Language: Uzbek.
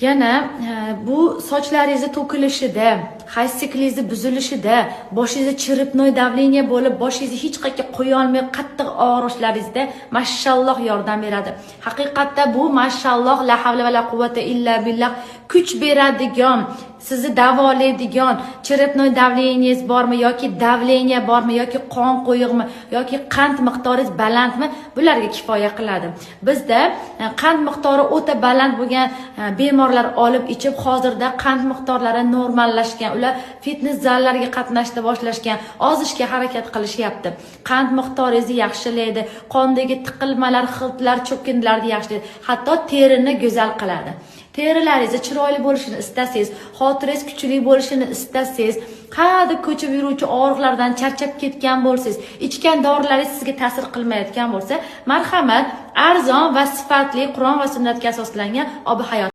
Yana bu sochlaringizni to'kilishida, haysiklingizni buzilishida, boshingizda chiripnoy davleniya bo'lib, boshingizni hech qayerga qo'ya olmay qattiq og'rishlaringizda mashalloh yordam beradi. Haqiqatda bu mashalloh la havla va la quvvata illa billah kuch beradigan, sizni davolaydigan chiripnoy davleniyangiz bormi yoki davleniya bormi yoki qon qo'yig'mi yoki qand miqdoringiz balandmi, bularga kifoya qiladi. Bizda qand miqdori o'ta baland bo'lgan bemorlar olib ichib, hozirda qand miqdorlari normallashgan, ular fitness zallariga qatnashda boshlashgan, ozishga harakat qilishyapti. Qand miqdoringizni yaxshilaydi, qondagi tiqilmalar, xiltlar, cho'kinlarni yaxshilaydi, hatto terini go'zal qiladi. Terilaringiz chiroyli bo'lishini istasangiz, xotirangiz kuchli bo'lishini istasangiz, qayerda ko'chib yuruvchi og'riqlardan charchab ketgan bo'lsangiz, ichgan dorilaringiz sizga ta'sir qilmayotgan bo'lsa, marhamat, arzon va sifatli Qur'on va sunnatga asoslangan ob hayot